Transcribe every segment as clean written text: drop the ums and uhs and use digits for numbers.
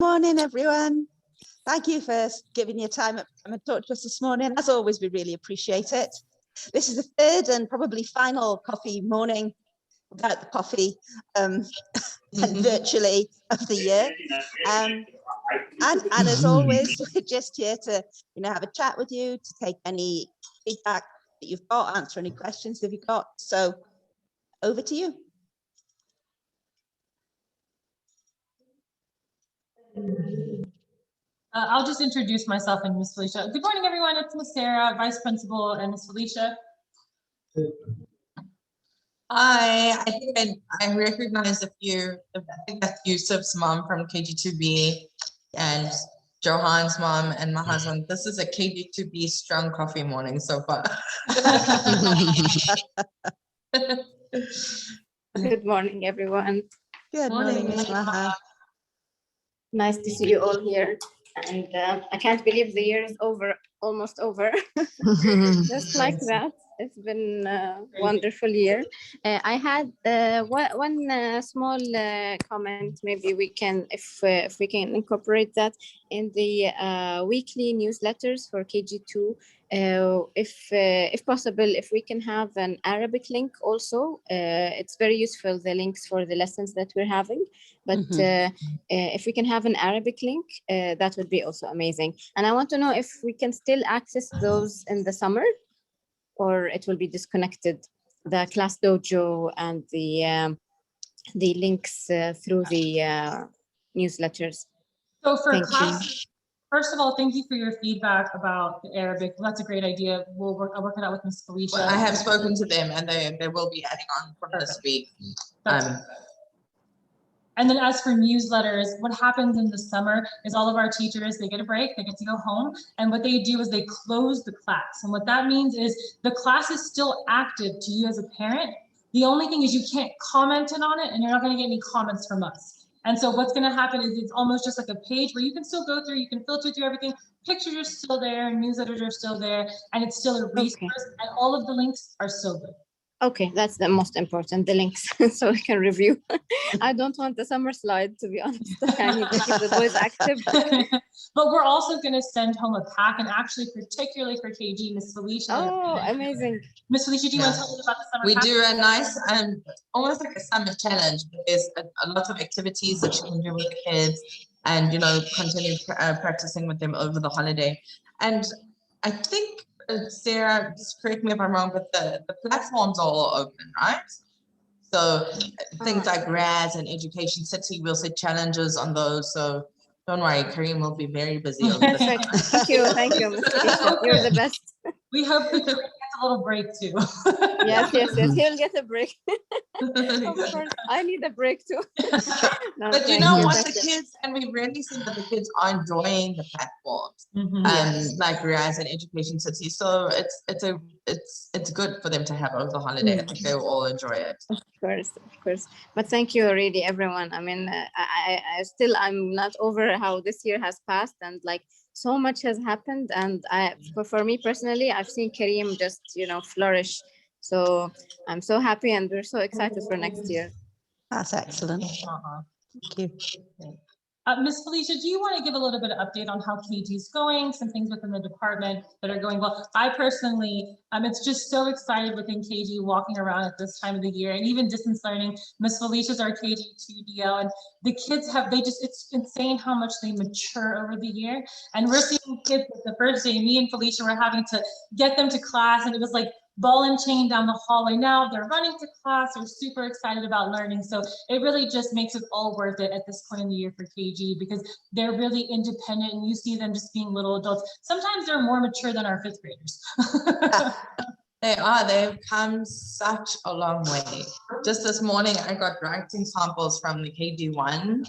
Morning, everyone. Thank you for giving your time up and talk to us this morning. As always, we really appreciate it. This is the third and probably final coffee morning without the coffee and virtually of the year. And as always, we're just here to have a chat with you, to take any feedback that you've got, answer any questions that you've got. So over to you. I'll just introduce myself and Miss Felicia. Good morning, everyone. It's Miss Sarah, Vice Principal, and Miss Felicia. Hi, I think I recognize a few. I think that's Yusuf's mom from KG2B and Johan's mom and my husband. This is a KG2B strong coffee morning so far. Good morning, everyone. Good morning, Ms. Maha. Nice to see you all here. And I can't believe the year is over, almost over. Just like that. It's been a wonderful year. I had one small comment. Maybe we can, if we can incorporate that in the weekly newsletters for KG2. If possible, if we can have an Arabic link also, it's very useful, the links for the lessons that we're having. But if we can have an Arabic link, that would be also amazing. And I want to know if we can still access those in the summer, or it will be disconnected, the Class Dojo and the links through the newsletters. So for class, first of all, thank you for your feedback about the Arabic. That's a great idea. I'll work it out with Miss Felicia. Well, I have spoken to them, and they will be adding on for this week. And then as for newsletters, what happens in the summer is all of our teachers, they get a break, they get to go home. And what they do is they close the class. And what that means is the class is still active to you as a parent. The only thing is you can't comment on it, and you're not going to get any comments from us. And so what's going to happen is it's almost just like a page where you can still go through, you can filter through everything. Pictures are still there, newsletters are still there, and it's still a resource, and all of the links are still good. Okay, that's the most important, the links, so we can review. I don't want the summer slide, to be honest. I need to keep the boys active. But we're also going to send home a pack, and actually, particularly for KG, Miss Felicia. Oh, amazing. Miss Felicia, do you want to tell me about the summer pack? We do a nice, almost like a summer challenge. There's a lot of activities that you can do with the kids, and continue practicing with them over the holiday. And I think, Sarah, just correct me if I'm wrong, but the platforms are all open, right? So things like RAS and Education City, we'll set challenges on those. So don't worry, Kareem will be very busy on this. Thank you, Mr. You're the best. We hope that Kareem gets a little break too. Yes, he'll get a break. Of course, I need a break too. No, but you know what, the kids, and we really see that the kids are enjoying the platforms, like RAS and Education City. So it's good for them to have over the holiday. I think they will all enjoy it. Of course. But thank you, really, everyone. I mean, I'm not over how this year has passed, and like so much has happened. And for me personally, I've seen Kareem just flourish. So I'm so happy, and we're so excited for next year. That's excellent. Thank you. Miss Felicia, do you want to give a little bit of update on how KG is going, some things within the department that are going well? I personally, it's just so excited within KG walking around at this time of the year, and even distance learning. Miss Felicia's our KG2DL, and the kids it's insane how much they mature over the year. And we're seeing kids the first day, me and Felicia were having to get them to class, and it was like ball and chain down the hallway. Now they're running to class, they're super excited about learning. So it really just makes it all worth it at this point in the year for KG, because they're really independent, and you see them just being little adults. Sometimes they're more mature than our fifth graders. They are. They've come such a long way. Just this morning, I got writing samples from the KG1,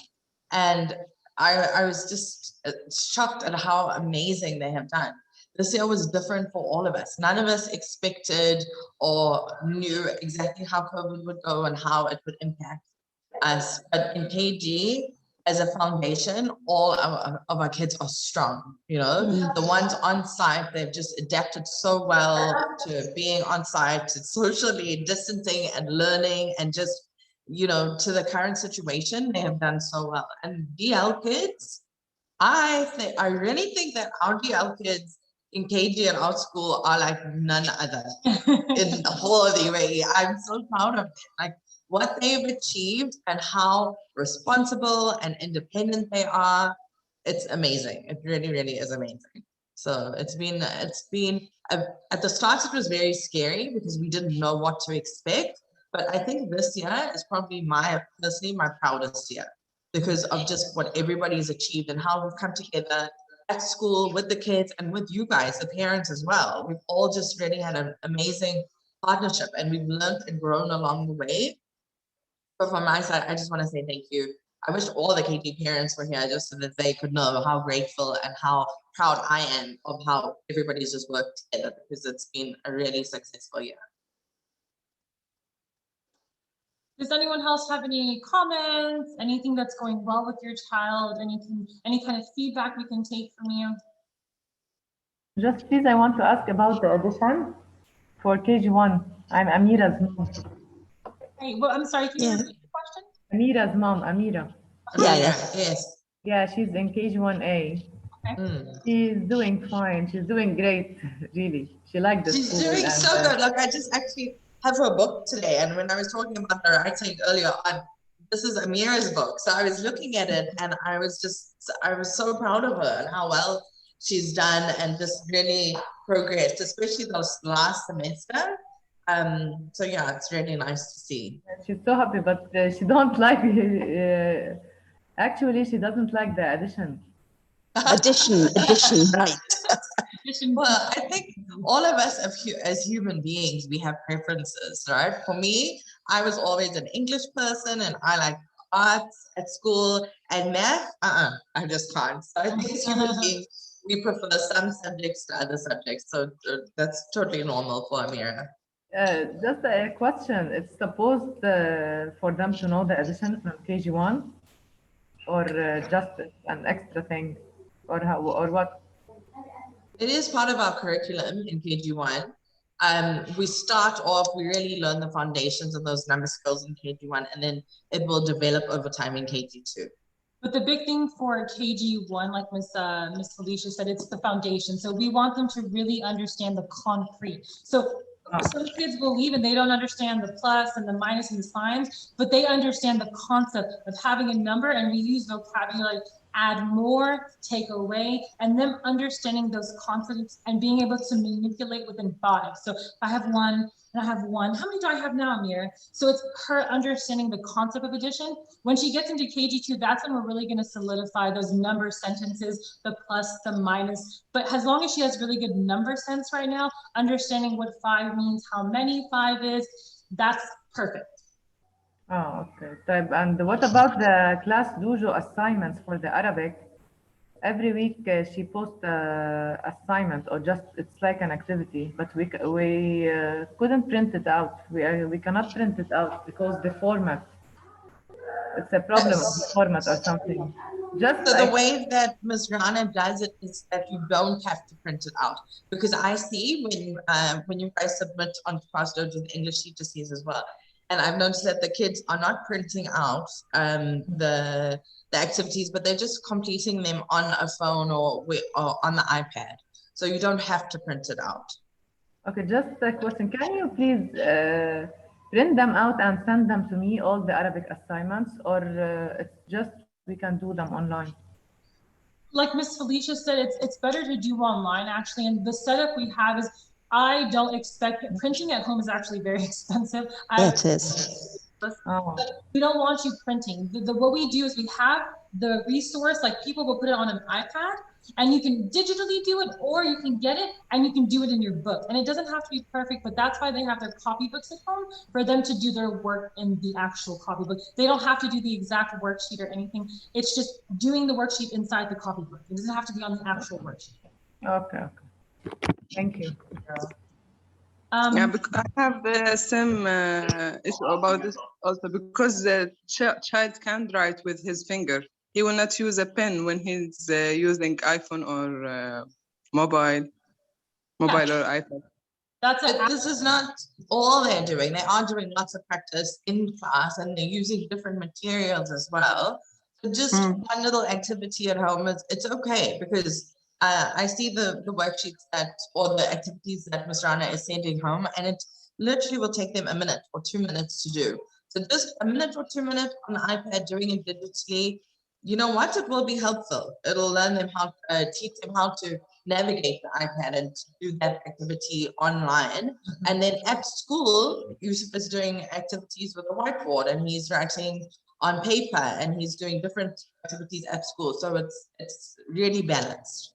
and I was just shocked at how amazing they have done. This year was different for all of us. None of us expected or knew exactly how COVID would go and how it would impact us. But in KG, as a foundation, all of our kids are strong. The ones on site, they've just adapted so well to being on site, to socially distancing and learning, and just you know, to the current situation, they have done so well. And DL kids, I really think that our DL kids in KG and our school are like none other in the whole of the UAE. I'm so proud of them. Like what they've achieved and how responsible and independent they are. It's amazing. It really, really is amazing. So at the start, it was very scary because we didn't know what to expect. But I think this year is probably personally my proudest year because of just what everybody's achieved and how we've come together at school with the kids and with you guys, the parents as well. We've all just really had an amazing partnership and we've learned and grown along the way. But from my side, I just want to say thank you. I wish all the KG parents were here just so that they could know how grateful and how proud I am of how everybody's just worked together because it's been a really successful year. Does anyone else have any comments, anything that's going well with your child, any kind of feedback we can take from you? Just please, I want to ask about the addition for KG1. I'm Amira's mom. Hey, well, I'm sorry, can you Yeah. repeat the question? Amira's mom, Amira. Yeah, Yes. Yeah, she's in KG1A. She's doing fine. She's doing great, really. She liked the She's school. doing and, so good. Look, I just actually have her book today. And when I was talking about her writing earlier on, this is Amira's book. So I was looking at it and I was so proud of her and how well she's done and just really progressed, especially those last semester. So yeah, it's really nice to see. She's so happy, but she don't like, actually, she doesn't like the addition. Addition, right. Well, I think all of us as human beings, we have preferences, right? For me, I was always an English person and I like arts at school and math, I just can't. So I think as human beings, we prefer some subjects to other subjects. So that's totally normal for Amira. Just a question. It's supposed for them to know the addition from KG1 or just an extra thing or how or what? It is part of our curriculum in KG1. We start off, we really learn the foundations of those number skills in KG1, and then it will develop over time in KG2. But the big thing for KG1, like Miss Felicia said, it's the foundation. So we want them to really understand the concrete. So some kids will leave and they don't understand the plus and the minus and the signs, but they understand the concept of having a number, and we use vocabulary, add more, take away, and them understanding those concepts and being able to manipulate within 5. So if I have 1 and I have 1, how many do I have now, Amir? So it's her understanding the concept of addition. When she gets into KG2, that's when we're really going to solidify those number sentences, the plus, the minus. But as long as she has really good number sense right now, understanding what 5 means, how many 5 is, that's perfect. Oh, okay. And what about the class dojo assignments for the Arabic? Every week she posts an assignment or just it's like an activity, but we couldn't print it out. We cannot print it out because the format. It's a problem of the format or something. Just so the way that Ms. Rana does it is that you don't have to print it out, because I see when you guys submit on Class Dojo, the English teacher sees as well. And I've noticed that the kids are not printing out the activities, but they're just completing them on a phone or on the iPad. So you don't have to print it out. Okay, just a question. Can you please print them out and send them to me, all the Arabic assignments, or it's just we can do them online? Like Miss Felicia said, it's better to do online actually. And the setup we have is, I don't expect printing at home is actually very expensive. It is. We don't want you printing. What we do is we have the resource, like people will put it on an iPad and you can digitally do it, or you can get it and you can do it in your book. And it doesn't have to be perfect, but that's why they have their copybooks at home, for them to do their work in the actual copybook. They don't have to do the exact worksheet or anything. It's just doing the worksheet inside the copybook. It doesn't have to be on the actual worksheet. Okay. Thank you. Yeah, because I have the same issue about this also, because the child can't write with his finger. He will not use a pen when he's using iPhone or mobile or iPad. That's a, But this is not all they're doing. They are doing lots of practice in class and they're using different materials as well. So just one little activity at home, it's okay because I see the worksheets or the activities that Ms. Rana is sending home, and it literally will take them a minute or 2 minutes to do. So just a minute or 2 minutes on the iPad doing it digitally, you know what, it will be helpful. It'll learn them teach them how to navigate the iPad and do that activity online. And then at school, Yusuf is doing activities with a whiteboard and he's writing on paper and he's doing different activities at school. So it's really balanced.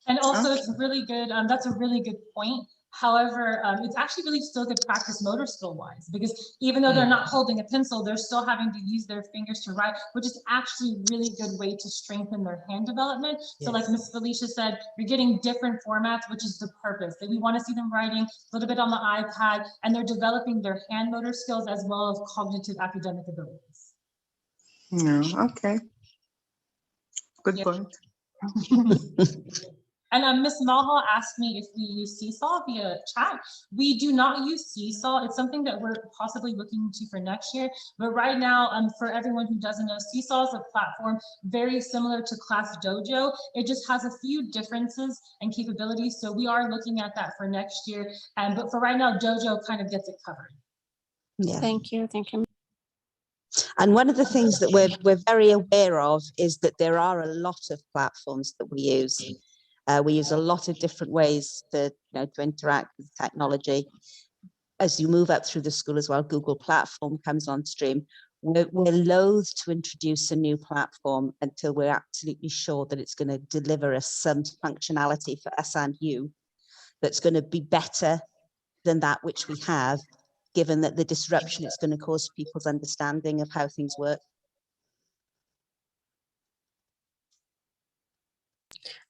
and also it's really good. That's a really good point. However, it's actually really still good practice motor skill wise, because even though they're not holding a pencil, they're still having to use their fingers to write, which is actually a really good way to strengthen their hand development. So like Ms. Felicia said, you're getting different formats, which is the purpose. That we want to see them writing a little bit on the iPad, and they're developing their hand motor skills as well as cognitive academic abilities. Yeah, okay. Good point. And Ms. Malha asked me if we use Seesaw via chat. We do not use Seesaw. It's something that we're possibly looking into for next year. But right now, for everyone who doesn't know, Seesaw is a platform very similar to Class Dojo. It just has a few differences and capabilities. So we are looking at that for next year. But for right now, Dojo kind of gets it covered. Yeah. Thank you. Thank you. And one of the things that we're very aware of is that there are a lot of platforms that we use. We use a lot of different ways to interact with technology. As you move up through the school as well, Google Platform comes on stream. We're loath to introduce a new platform until we're absolutely sure that it's going to deliver us some functionality for us and you that's going to be better than that which we have, given that the disruption it's going to cause people's understanding of how things work.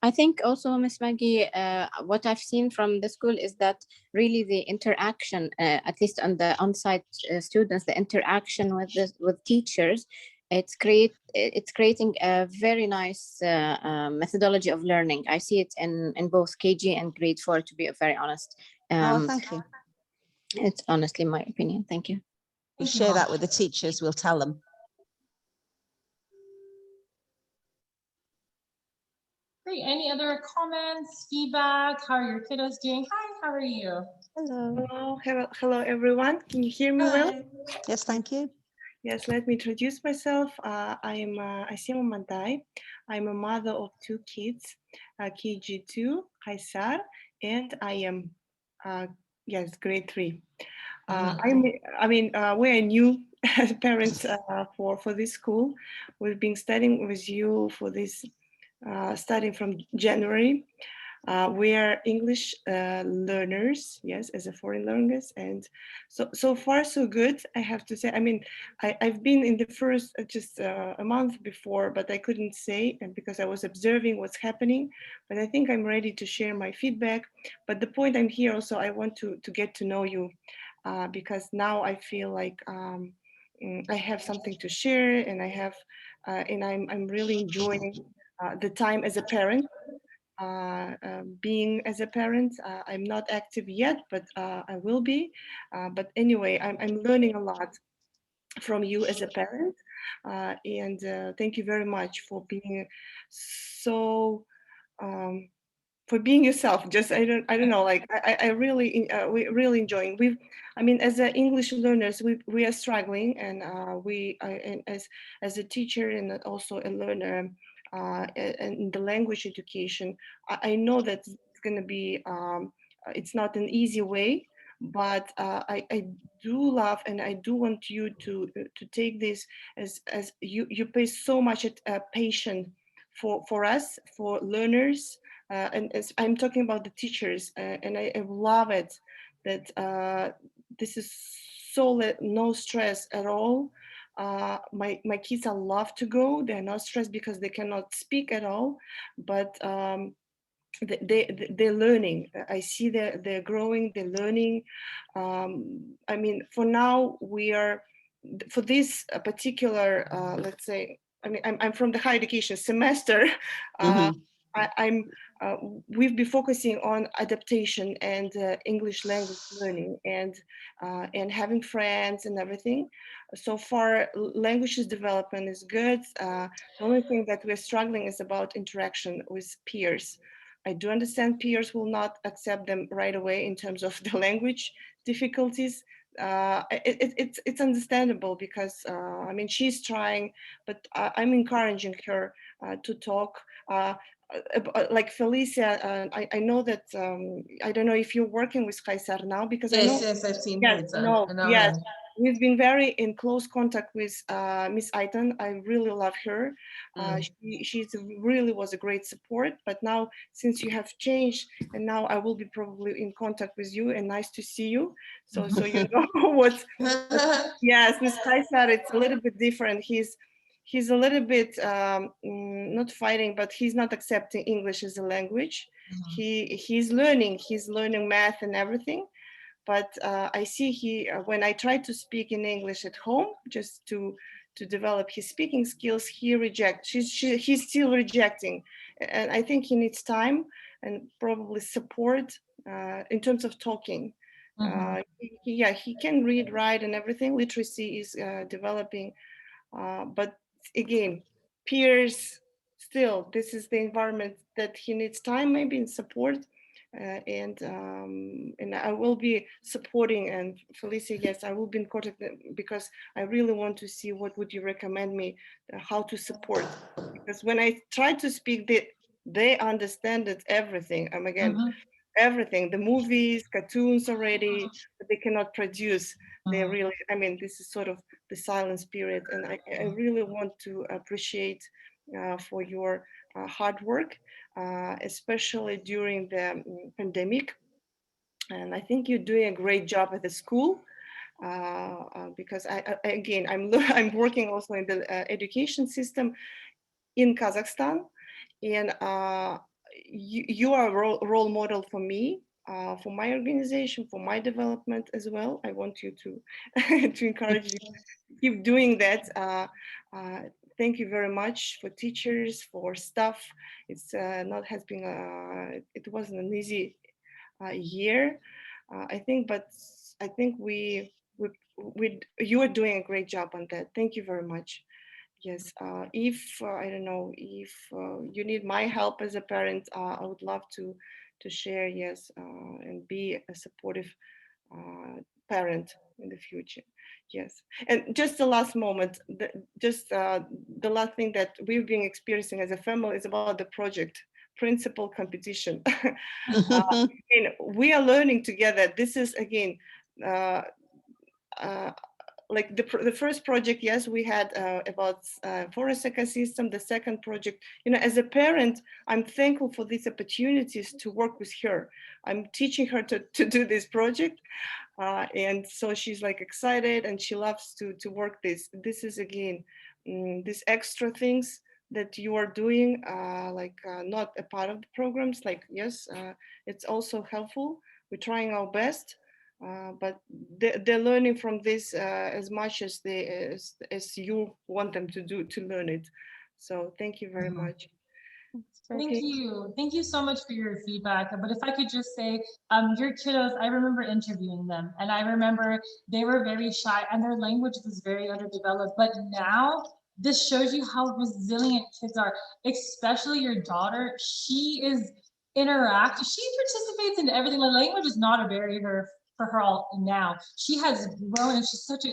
I think also, Ms. Maggie, what I've seen from the school is that really the interaction, at least on the on-site students, the interaction with teachers, it's creating a very nice methodology of learning. I see it in both KG and grade 4, to be very honest. Thank you. It's honestly my opinion. Thank you. We'll share that with the teachers. We'll tell them. Great. Any other comments, feedback? How are your kiddos doing? Hi, how are you? Hello. Hello, everyone. Can you hear me well? Yes, thank you. Yes, let me introduce myself. I'm Asima Mandai. I'm a mother of 2 kids, KG2, Haisar, and I am, yes, grade 3. We're new parents for this school. We've been studying with you for this, starting from January. We are English learners, yes, as a foreign language, and so far so good. I have to say. I mean, I've been in the first just a month before, but I couldn't say, and because I was observing what's happening. But I think I'm ready to share my feedback. But the point I'm here also, I want to get to know you, because now I feel like I have something to share, and I'm really enjoying the time as a parent. Being as a parent, I'm not active yet, but I will be. But anyway, I'm learning a lot from you as a parent, and thank you very much for being so. For being yourself. Just I don't know, like I really we really enjoying. As a English learners, we are struggling, and and as a teacher and also a learner in the language education, I know that it's going to be it's not an easy way, but I do love, and I do want you to take this as you pay so much patience for us, for learners. And as I'm talking about the teachers, and I love it that this is so no stress at all. My kids are love to go. They're not stressed because they cannot speak at all, but they're learning. I see they're growing, they're learning. For now, we are for this particular, let's say, I'm from the higher education semester. we've been focusing on adaptation and English language learning and having friends and everything. So far, languages development is good. The only thing that we're struggling is about interaction with peers. I do understand peers will not accept them right away in terms of the language difficulties. It's understandable because I mean, she's trying, but I'm encouraging her to talk. Like Felicia, I know that I don't know if you're working with Kaysar now because I know. Yes, I've seen Yes, Kaysar. no, I know yes. her. We've been very in close contact with Miss Aitan. I really love her. She's really was a great support. But now, since you have changed, and now I will be probably in contact with you. And nice to see you. So you know what? Yes, with Kaysar, it's a little bit different. He's a little bit not fighting, but he's not accepting English as a language. He's learning math and everything. But I see when I try to speak in English at home, just to develop his speaking skills, he rejects. He's still rejecting, and I think he needs time and probably support in terms of talking. He can read, write, and everything. Literacy is developing, but again, peers. Still, this is the environment that he needs time, maybe, and support. And I will be supporting, and Felicia, yes, I will be in contact because I really want to see what would you recommend me, how to support, because when I try to speak, they understand it, everything. Again, everything, the movies, cartoons already, but they cannot produce. They really, I mean, this is sort of the silence period, and I really want to appreciate for your hard work, especially during the pandemic. And I think you're doing a great job at the school because again, I'm working also in the education system in Kazakhstan, and you are a role model for me, for my organization, for my development as well. I want you to to encourage you to keep doing that. Thank you very much for teachers, for staff. It's not has been it wasn't an easy year, I think, but I think you are doing a great job on that. Thank you very much. Yes, if I don't know if you need my help as a parent, I would love to share. Yes, and be a supportive parent in the future. Yes, and just the last moment, the last thing that we've been experiencing as a family is about the project principal competition. And we are learning together. This is again. Like the first project, yes, we had about forest ecosystem. The second project, you know, as a parent, I'm thankful for these opportunities to work with her. I'm teaching her to do this project, and so she's like excited and she loves to work this. This is again, these extra things that you are doing, not a part of the programs. Like yes, it's also helpful. We're trying our best. But they're learning from this as much as as you want them to learn it. So thank you very much. Thank you so much for your feedback. But if I could just say, your kiddos, I remember interviewing them, and I remember they were very shy and their language was very underdeveloped. But now this shows you how resilient kids are, especially your daughter. She is interactive. She participates in everything. The language is not a barrier for her all now. She has grown, and she's such a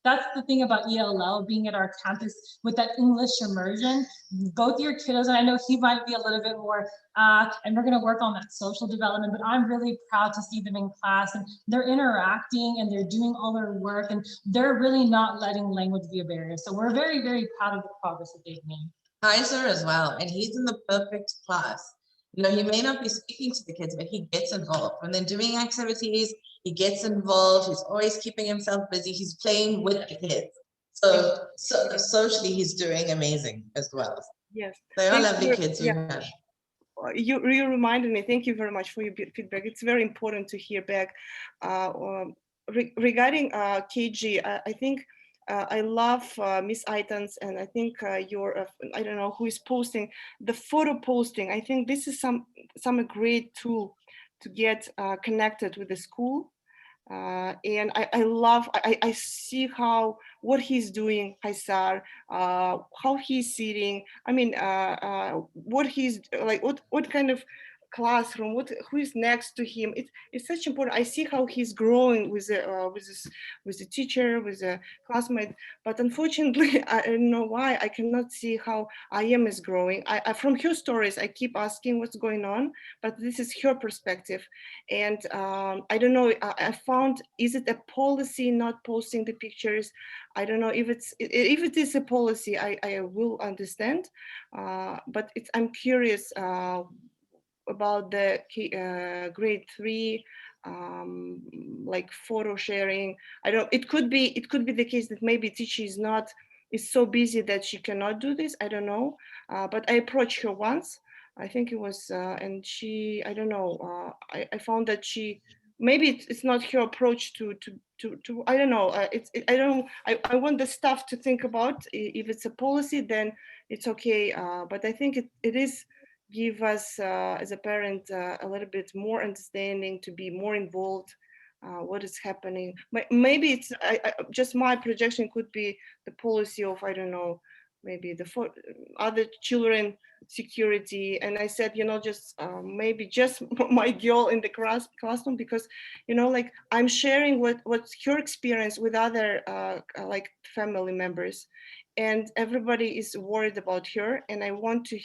that's the thing about ELL being at our campus with that English immersion. Both your kiddos, and I know he might be a little bit more, and we're going to work on that social development, but I'm really proud to see them in class, and they're interacting and they're doing all their work, and they're really not letting language be a barrier. So we're very, very proud of the progress that they've made. Kaysar as well, and he's in the perfect class. You know, he may not be speaking to the kids, but he gets involved. When they're doing activities, he gets involved. He's always keeping himself busy. He's playing with the kids. So socially, he's doing amazing as well. Yes. They are lovely kids. Yeah. You reminded me. Thank you very much for your feedback. It's very important to hear back. Regarding KG, I think I love Miss Items, and I think you're, I don't know who is posting, the photo posting. I think this is some great tool to get connected with the school. And I love, I see what he's doing, Haisar, how he's sitting. I mean, what he's like, what kind of classroom, who is next to him. It's such important. I see how he's growing with the teacher, with a classmate. But unfortunately, I don't know why I cannot see how IM is growing. I from her stories, I keep asking what's going on, but this is her perspective. And I don't know, I found, is it a policy not posting the pictures? I don't know if it is a policy, I will understand. But I'm curious about the grade 3, like photo sharing. I don't, it could be the case that maybe teacher is so busy that she cannot do this. I don't know. But I approached her once. I think it was, and she, I don't know, I found that she, maybe it's not her approach to I don't know, I want the staff to think about, if it's a policy, then it's okay. But I think it is give us, as a parent, a little bit more understanding, to be more involved, what is happening. Maybe it's just my projection, could be the policy of, I don't know, maybe other children security. And I said, just maybe just my girl in the classroom, because like I'm sharing what's her experience with other like family members, and everybody is worried about her, and I want to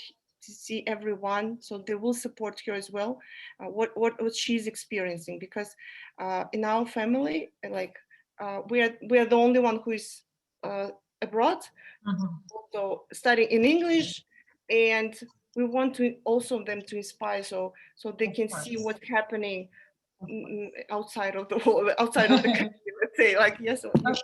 see everyone, so they will support her as well, what she's experiencing, because in our family, like we are the only one who is abroad, also studying in English, and we want to also them to inspire, so they can see what's happening outside of the whole, outside of the country, let's say, like, yes. Of course.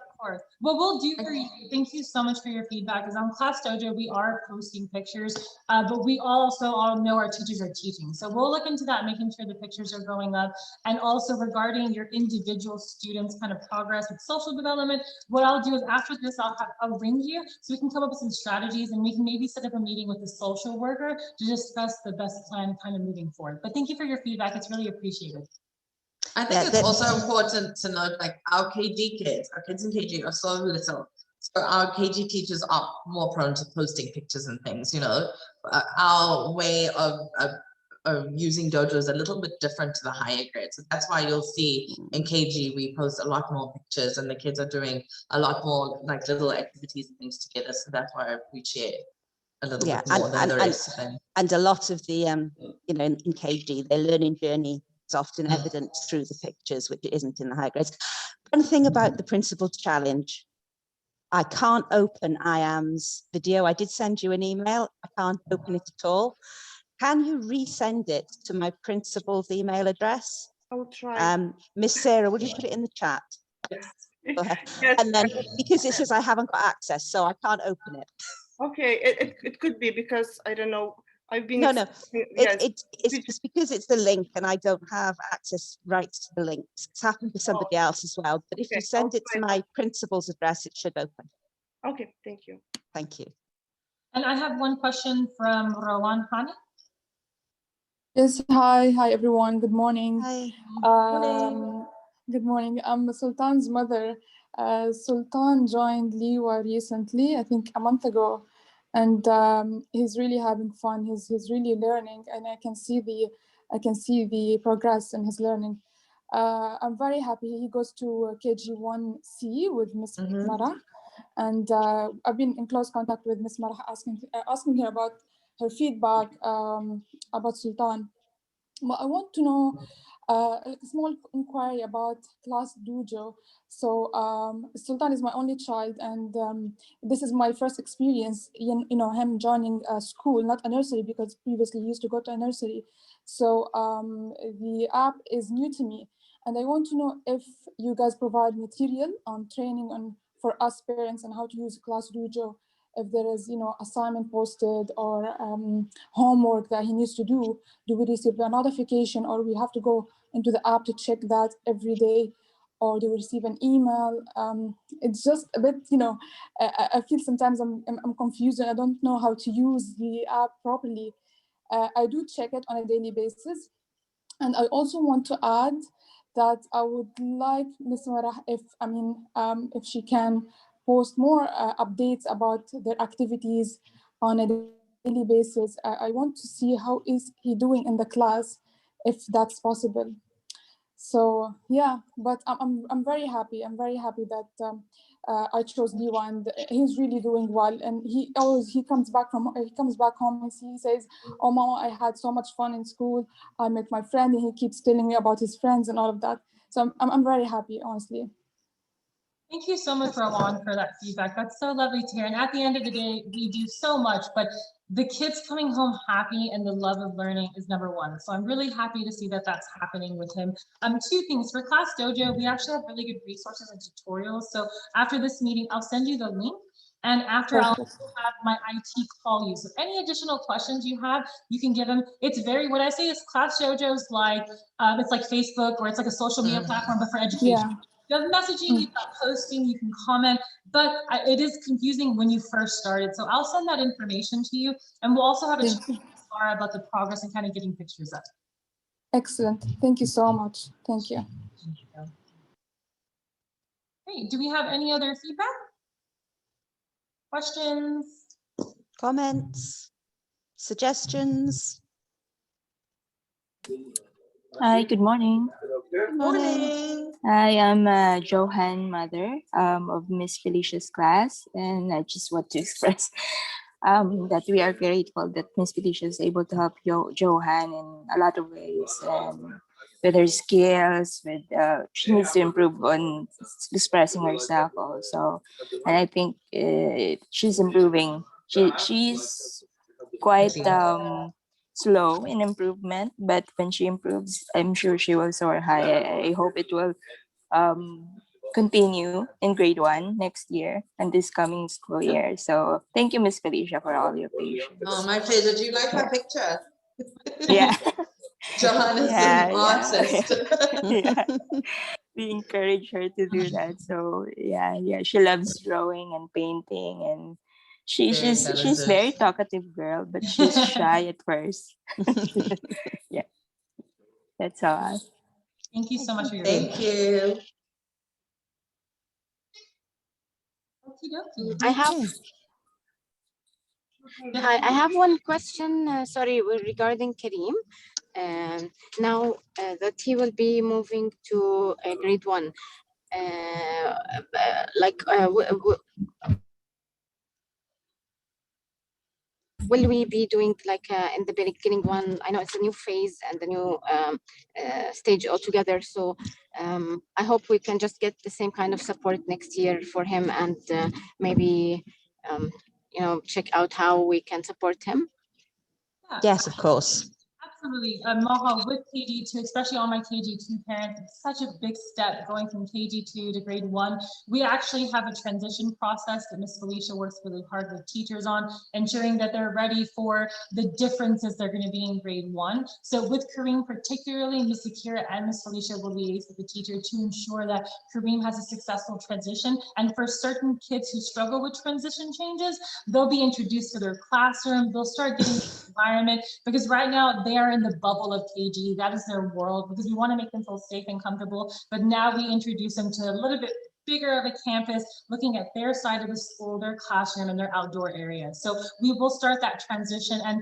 What we'll do for you, thank you so much for your feedback, is on Class Dojo, we are posting pictures, but we also all know our teachers are teaching. So we'll look into that, making sure the pictures are going up. And also regarding your individual students' kind of progress with social development, what I'll do is after this, I'll ring you so we can come up with some strategies, and we can maybe set up a meeting with the social worker to discuss the best plan kind of moving forward. But thank you for your feedback. It's really appreciated. I think it's also important to note, like, our kids in KG are so little. So our KG teachers are more prone to posting pictures and things, our way of using Dojo is a little bit different to the higher grades. So that's why you'll see in KG, we post a lot more pictures, and the kids are doing a lot more like little activities and things together. So that's why we share a little bit more than the rest of them. And a lot of the, in KG, their learning journey, often evident through the pictures, which isn't in the high grades. One thing about the principal's challenge, I can't open IAM's video. I did send you an email. I can't open it at all. Can you resend it to my principal's email address? I'll try. Miss Sarah, would you put it in the chat? Yes. And then, because it says I haven't got access, so I can't open it. Okay, it could be because I don't know. I've been no. Yes. It's because it's the link, and I don't have access rights to the links. It's happened to somebody else as well. But if you send it to my principal's address, it should open. Okay, thank you. Thank you. And I have one question from Rowan Hani. Yes, hi everyone. Good morning. Hi. Good morning. I'm Sultan's mother. Sultan joined Liwa recently, I think a month ago. And he's really having fun. He's really learning, and I can see the progress in his learning. I'm very happy. He goes to KG1C with Miss Marah, and I've been in close contact with Miss Marah, asking her about her feedback about Sultan. But I want to know a small inquiry about Class Dojo. So Sultan is my only child, and this is my first experience, him joining a school, not a nursery, because previously he used to go to a nursery. So the app is new to me, and I want to know if you guys provide material on training for us parents and how to use Class Dojo. If there is, assignment posted or homework that he needs to do we receive a notification, or we have to go into the app to check that every day? or they will receive an email. It's just a bit, you know, I feel sometimes I'm confused and I don't know how to use the app properly. I do check it on a daily basis. And I also want to add that I would like Ms. Marah, if she can post more updates about their activities on a daily basis. I want to see how is he doing in the class, if that's possible. So yeah, but I'm very happy. I'm very happy that I chose Liwa, and he's really doing well. And he comes back home and he says, "Oh, Mama, I had so much fun in school. I met my friend," and he keeps telling me about his friends and all of that. So I'm very happy, honestly. Thank you so much, Rowan, for that feedback. That's so lovely to hear. And at the end of the day, we do so much, but the kids coming home happy and the love of learning is number one. So I'm really happy to see that that's happening with him. Two things for Class Dojo, we actually have really good resources and tutorials. So after this meeting, I'll send you the link. And after I'll have my IT call you. So any additional questions you have, you can give them. It's very, what I say is Class Dojo's like, it's like Facebook, or it's like a social media platform, but for education. Yeah. You have messaging, you've got posting, you can comment, but it is confusing when you first started. So I'll send that information to you, and we'll also have a chat about the progress and kind of getting pictures up. Excellent. Thank you so much. Thank you. Hey, do we have any other feedback? Questions? Comments? Suggestions? Hi, good morning. Good morning. I am Johan, mother of Miss Felicia's class, and I just want to express that we are grateful that Miss Felicia is able to help Johan in a lot of ways, with her skills, with she needs to improve on expressing herself also, and I think she's improving. She's quite slow in improvement, but when she improves, I'm sure she will soar high. I hope it will continue in grade 1 next year and this coming school year. So thank you, Miss Felicia, for all your patience. Oh, my pleasure. Do you like my picture? Yeah. John is an artist. Yeah. We encourage her to do that. So yeah, she loves drawing and painting, and she's very talkative girl, but she's shy at first. Yeah, that's all. Thank you so much for your Thank you. I have one question, sorry, regarding Kareem. Now that he will be moving to grade 1, will we be doing like in the beginning one? I know it's a new phase and a new stage altogether. So I hope we can just get the same kind of support next year for him, and maybe check out how we can support him. Yes, of course. Absolutely. Maha, with KG2, especially all my KG2 parents, it's such a big step going from KG2 to grade 1. We actually have a transition process that Miss Felicia works really hard with teachers on, ensuring that they're ready for the differences they're going to be in grade 1. So with Kareem particularly, Miss Akira and Miss Felicia will liaise with the teacher to ensure that Kareem has a successful transition. And for certain kids who struggle with transition changes, they'll be introduced to their classroom. They'll start getting the environment, because right now they are in the bubble of KG. That is their world, because we want to make them feel safe and comfortable. But now we introduce them to a little bit bigger of a campus, looking at their side of the school, their classroom, and their outdoor area. So we will start that transition. And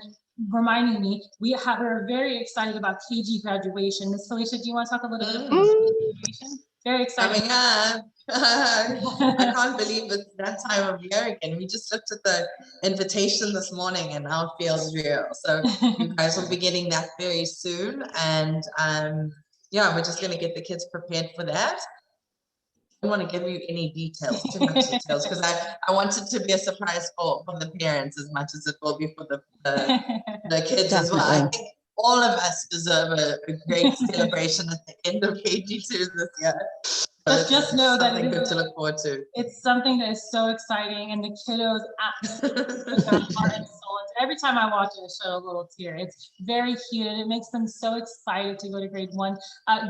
reminding me, we're very excited about KG graduation. Miss Felicia, do you want to talk a little bit about graduation? Very excited. Coming up. I can't believe it's that time of year again. We just looked at the invitation this morning and now it feels real. So you guys will be getting that very soon. And yeah, we're just going to get the kids prepared for that. I don't want to give you any details, too much details, because I want it to be a surprise for the parents as much as it will be for the kids as well. I think all of us deserve a great celebration at the end of KG2 this year. But just know that something good to look forward to. It's something that is so exciting, and the kiddos absolutely put their heart and soul into every time I watch it, I shed a little tear. It's very cute and it makes them so excited to go to grade 1.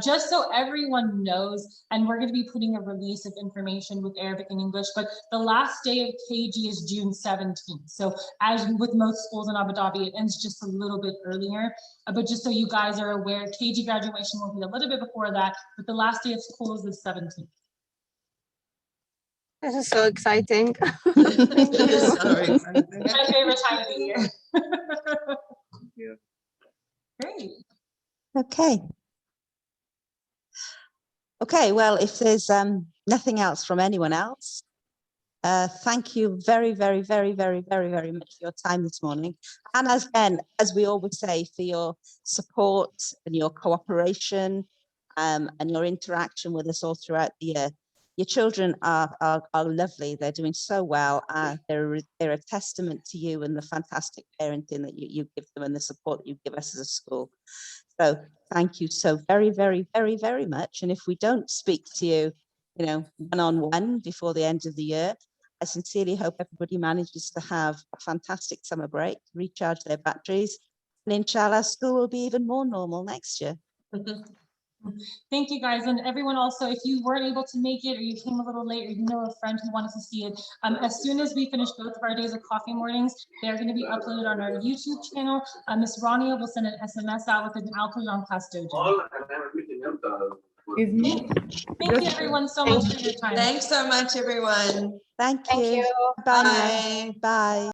Just so everyone knows, and we're going to be putting a release of information with Arabic and English, but the last day of KG is June 17th. So as with most schools in Abu Dhabi, it ends just a little bit earlier. But just so you guys are aware, KG graduation will be a little bit before that, but the last day of school is the 17th. This is so exciting. It is so exciting. It's my favorite time of the year. Great. Okay. Okay, well, if there's nothing else from anyone else, thank you very, very, very, very, very, very much for your time this morning. And as we always say, for your support and your cooperation and your interaction with us all throughout the year. Your children are lovely. They're doing so well. They're a testament to you and the fantastic parenting that you give them and the support that you give us as a school. So thank you so very, very, very, very much. And if we don't speak to you, one-on-one before the end of the year, I sincerely hope everybody manages to have a fantastic summer break, recharge their batteries, and inshallah, school will be even more normal next year. Thank you guys, and everyone also, if you weren't able to make it or you came a little late or you know a friend who wanted to see it, as soon as we finish both of our days of coffee mornings, they're going to be uploaded on our YouTube channel. Miss Rania will send an SMS out with an output on Class Dojo. Excuse me. Thank you everyone so much for your time. Thanks so much, everyone. Thank Thank you. you. Bye. Bye.